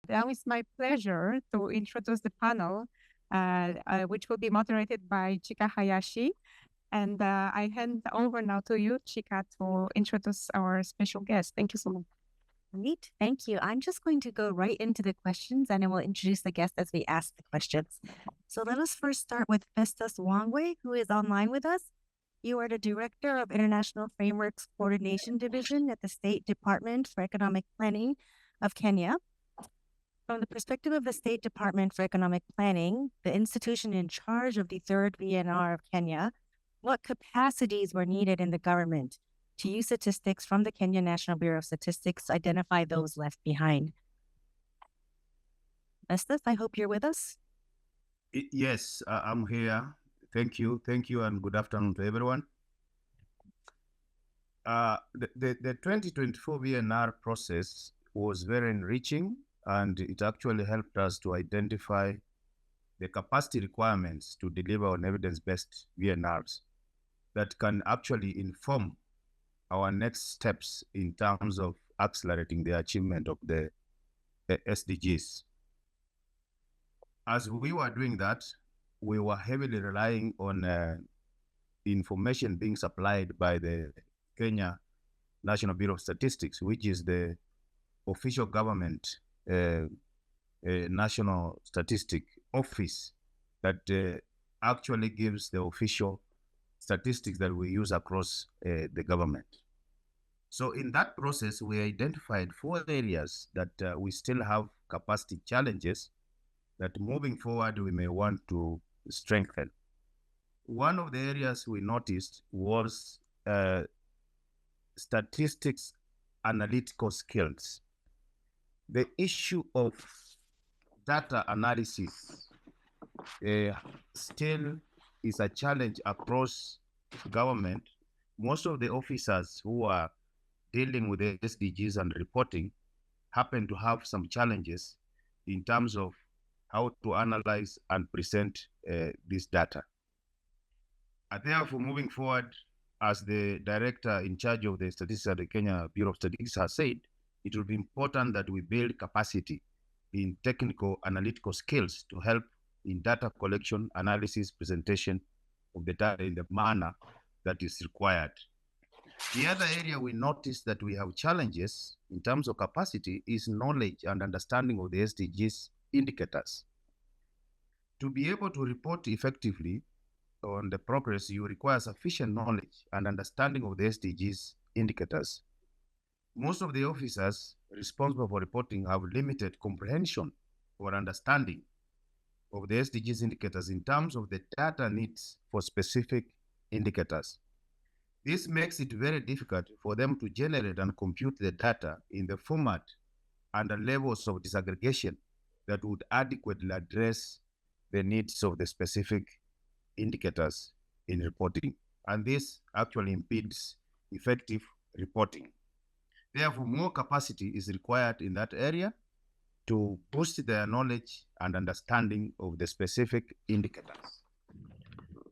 Now it's my pleasure to introduce the panel, which will be moderated by Chika Hayashi. And I hand over now to you, Chika, to introduce our special guest. Thank you so much. Great. Thank you. I'm just going to go right into the questions and I will introduce the guest as we ask the questions. So let us first start with Festus Wangwe, who is online with us. You are the Director of International Frameworks Coordination Division at the State Department for Economic Planning of Kenya. From the perspective of the State Department for Economic Planning, the institution in charge of the third VNR of Kenya, what capacities were needed in the government to use statistics from the Kenya National Bureau of Statistics to identify those left behind? Festus, I hope you're with us. Yes, I'm here. Thank you, and good afternoon to everyone. The 2024 VNR process was very enriching, and it actually helped us to identify the capacity requirements to deliver on evidence-based VNRs that can actually inform our next steps in terms of accelerating the achievement of the SDGs. As we were doing that, we were heavily relying on information being supplied by the Kenya National Bureau of Statistics, which is the official government national statistic office that actually gives the official statistics that we use across the government. So in that process, we identified 4 areas that we still have capacity challenges that moving forward we may want to strengthen. One of the areas we noticed was statistics analytical skills. The issue of data analysis still is a challenge across government. Most of the officers who are dealing with the SDGs and reporting happen to have some challenges in terms of how to analyze and present this data. And therefore, moving forward, as the director in charge of the statistics at the Kenya Bureau of Statistics has said, it will be important that we build capacity in technical analytical skills to help in data collection, analysis, presentation of the data in the manner that is required. The other area we noticed that we have challenges in terms of capacity is knowledge and understanding of the SDGs indicators. To be able to report effectively on the progress, you require sufficient knowledge and understanding of the SDGs indicators. Most of the officers responsible for reporting have limited comprehension or understanding of the SDGs indicators in terms of the data needs for specific indicators. This makes it very difficult for them to generate and compute the data in the format and the levels of disaggregation that would adequately address the needs of the specific indicators in reporting. And this actually impedes effective reporting. Therefore, more capacity is required in that area to boost their knowledge and understanding of the specific indicators.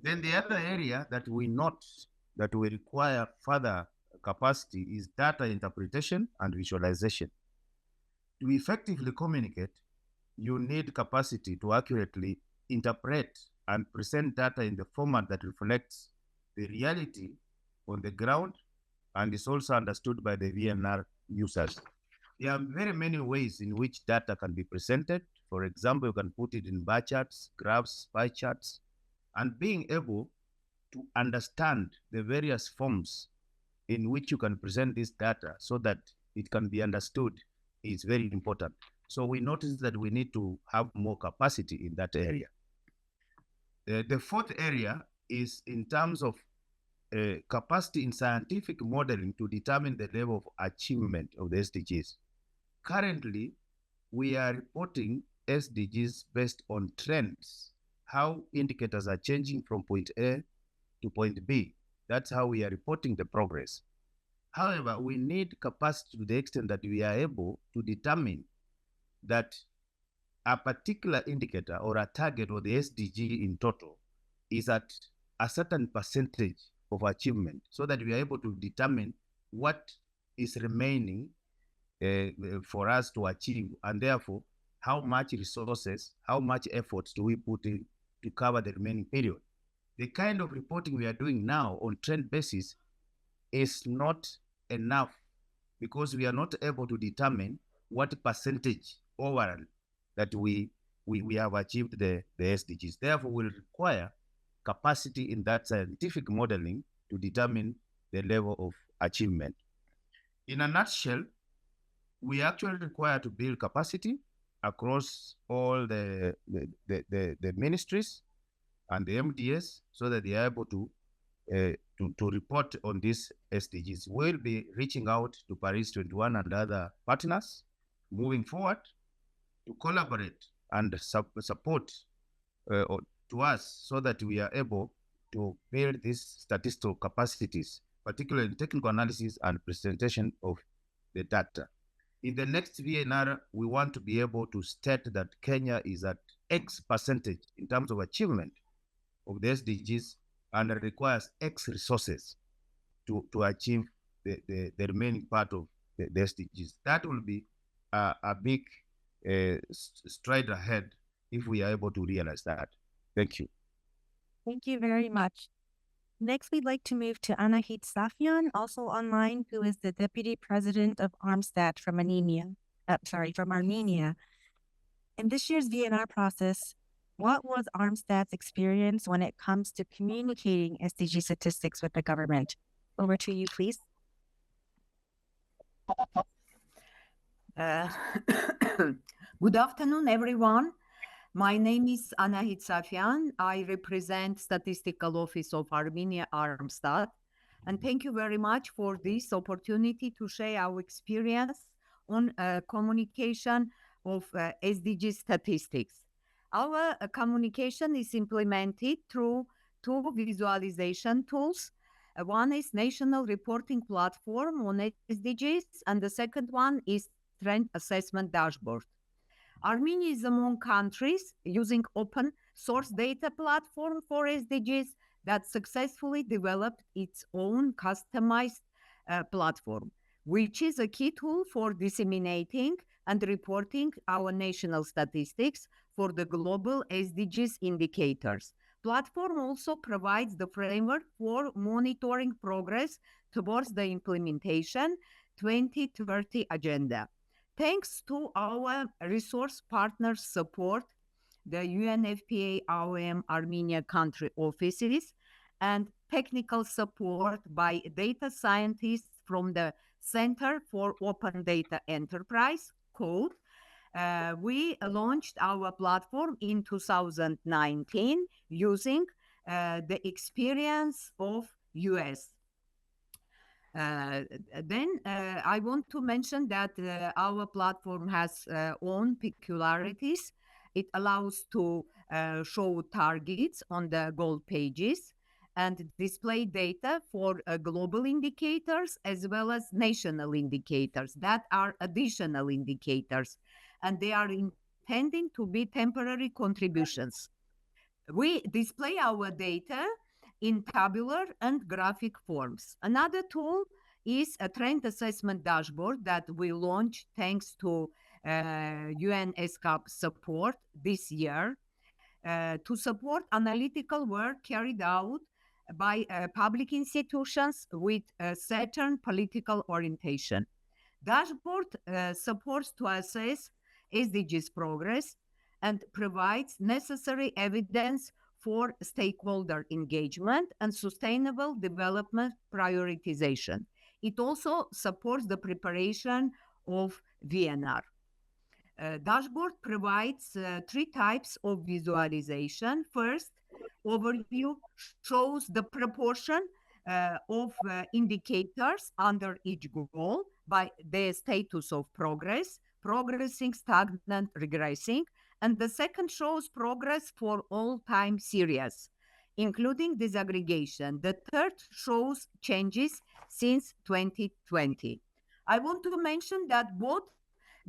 Then the other area that we note that we require further capacity is data interpretation and visualization. To effectively communicate, you need capacity to accurately interpret and present data in the format that reflects the reality on the ground and is also understood by the VNR users. There are very many ways in which data can be presented. For example, you can put it in bar charts, graphs, pie charts, and being able to understand the various forms in which you can present this data so that it can be understood is very important. So we noticed that we need to have more capacity in that area. The fourth area is in terms of capacity in scientific modeling to determine the level of achievement of the SDGs. Currently, we are reporting SDGs based on trends, how indicators are changing from point A to point B. That's how we are reporting the progress. However, we need capacity to the extent that we are able to determine that a particular indicator or a target or the SDG in total is at a certain percentage of achievement so that we are able to determine what is remaining for us to achieve, and therefore how much resources, how much efforts do we put in to cover the remaining period. The kind of reporting we are doing now on trend basis is not enough because we are not able to determine what percentage overall that we have achieved the SDGs. Therefore, we'll require capacity in that scientific modeling to determine the level of achievement. In a nutshell, we actually require to build capacity across all the ministries and the MDS so that they are able to report on these SDGs. We'll be reaching out to Paris 21 and other partners moving forward to collaborate and support to us so that we are able to build these statistical capacities, particularly in technical analysis and presentation of the data. In the next VNR, we want to be able to state that Kenya is at X percentage in terms of achievement of the SDGs and requires X resources to achieve the remaining part of the SDGs. That will be a big stride ahead if we are able to realize that. Thank you. Thank you very much. Next, we'd like to move to Anahit Safian, also online, who is the Deputy President of Armstat from Armenia. In this year's VNR process, what was Armstat's experience when it comes to communicating SDG statistics with the government? Over to you, please. Good afternoon, everyone. My name is Anahit Safian. I represent Statistical Office of Armenia, Armstat. And thank you very much for this opportunity to share our experience on communication of SDG statistics. Our communication is implemented through two visualization tools. One is National Reporting Platform on SDGs, and the second one is Trend Assessment Dashboard. Armenia is among countries using open source data platform for SDGs that successfully developed its own customized platform, which is a key tool for disseminating and reporting our national statistics for the global SDGs indicators. Platform also provides the framework for monitoring progress towards the implementation 2030 agenda. Thanks to our resource partners' support, the UNFPA AOM Armenia country offices, and technical support by data scientists from the Center for Open Data Enterprise, CODE, we launched our platform in 2019 using the experience of US. Then I want to mention that our platform has own peculiarities. It allows to show targets on the goal pages and display data for global indicators as well as national indicators that are additional indicators, and they are intending to be temporary contributions. We display our data in tabular and graphic forms. Another tool is a trend assessment dashboard that we launched thanks to UNSCAP support this year to support analytical work carried out by public institutions with a certain political orientation. Dashboard supports to assess SDGs progress and provides necessary evidence for stakeholder engagement and sustainable development prioritization. It also supports the preparation of VNR. Dashboard provides three types of visualization. First, overview shows the proportion of indicators under each goal by the status of progress, progressing, stagnant, regressing. And the second shows progress for all time series, including disaggregation. The third shows changes since 2020. I want to mention that both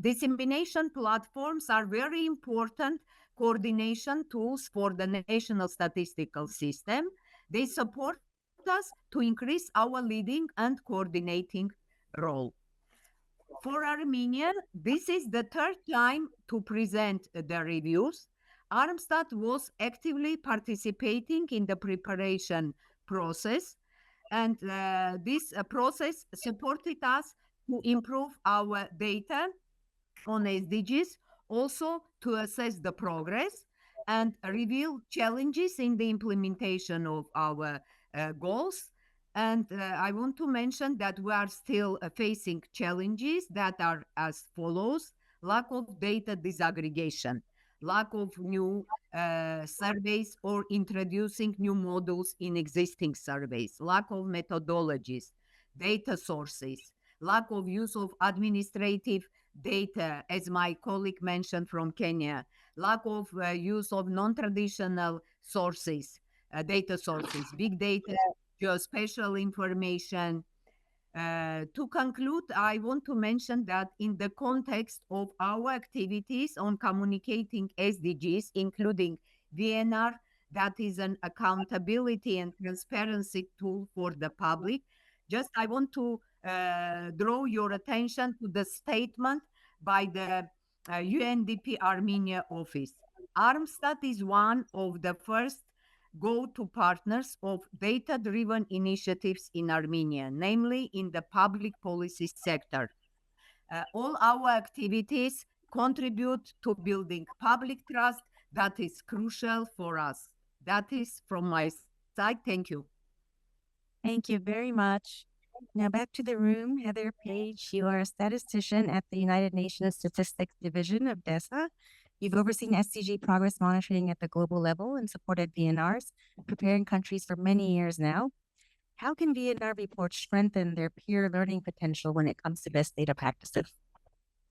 dissemination platforms are very important coordination tools for the national statistical system. They support us to increase our leading and coordinating role. For Armenia, this is the third time to present the reviews. Armstat was actively participating in the preparation process, and this process supported us to improve our data on SDGs, also to assess the progress and reveal challenges in the implementation of our goals. And I want to mention that we are still facing challenges that are as follows: lack of data disaggregation, lack of new surveys or introducing new models in existing surveys, lack of methodologies, data sources, lack of use of administrative data, as my colleague mentioned from Kenya, lack of use of non-traditional sources, data sources, big data, geospatial information. To conclude, I want to mention that in the context of our activities on communicating SDGs, including VNR, that is an accountability and transparency tool for the public, just I want to draw your attention to the statement by the UNDP Armenia office. Armstat is one of the first go-to partners of data-driven initiatives in Armenia, namely in the public policy sector. All our activities contribute to building public trust that is crucial for us. That is from my side. Thank you. Thank you very much. Now back to the room. Heather Page, you are a statistician at the United Nations Statistics Division of DESA. You've overseen SDG progress monitoring at the global level and supported VNRs, preparing countries for many years now. How can VNR reports strengthen their peer learning potential when it comes to best data practices?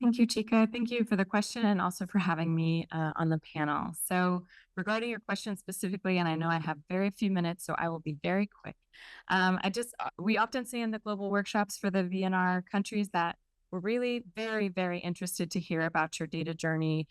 Thank you, Chika. Thank you for the question and also for having me on the panel. So regarding your question specifically, and I know I have very few minutes, so I will be very quick. We often say in the global workshops for the VNR countries that we're really very, very interested to hear about your data journey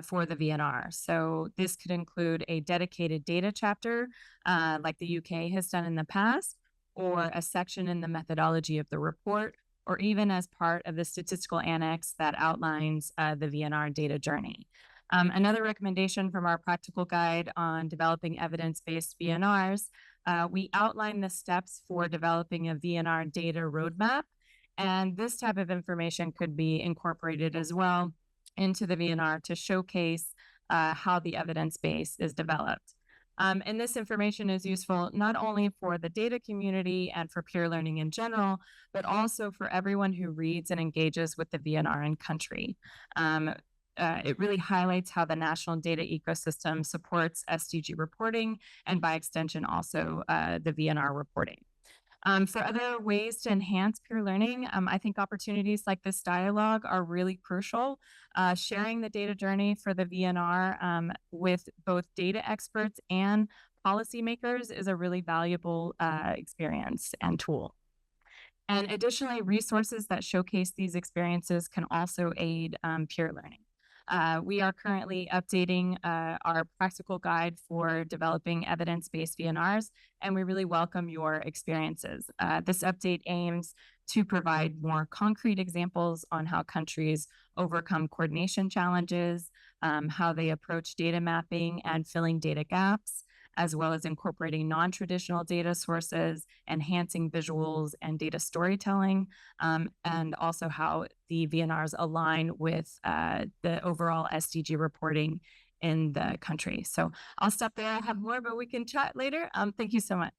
for the VNR. So this could include a dedicated data chapter like the UK has done in the past, or a section in the methodology of the report, or even as part of the statistical annex that outlines the VNR data journey. Another recommendation from our practical guide on developing evidence-based VNRs, we outline the steps for developing a VNR data roadmap, and this type of information could be incorporated as well into the VNR to showcase how the evidence base is developed. And this information is useful not only for the data community and for peer learning in general, but also for everyone who reads and engages with the VNR in country. It really highlights how the national data ecosystem supports SDG reporting and by extension also the VNR reporting. For other ways to enhance peer learning, I think opportunities like this dialogue are really crucial. Sharing the data journey for the VNR with both data experts and policymakers is a really valuable experience and tool. And additionally, resources that showcase these experiences can also aid peer learning. We are currently updating our practical guide for developing evidence-based VNRs, and we really welcome your experiences. This update aims to provide more concrete examples on how countries overcome coordination challenges, how they approach data mapping and filling data gaps, as well as incorporating non-traditional data sources, enhancing visuals and data storytelling, and also how the VNRs align with the overall SDG reporting in the country. So I'll stop there. I have more, but we can chat later. Thank you so much.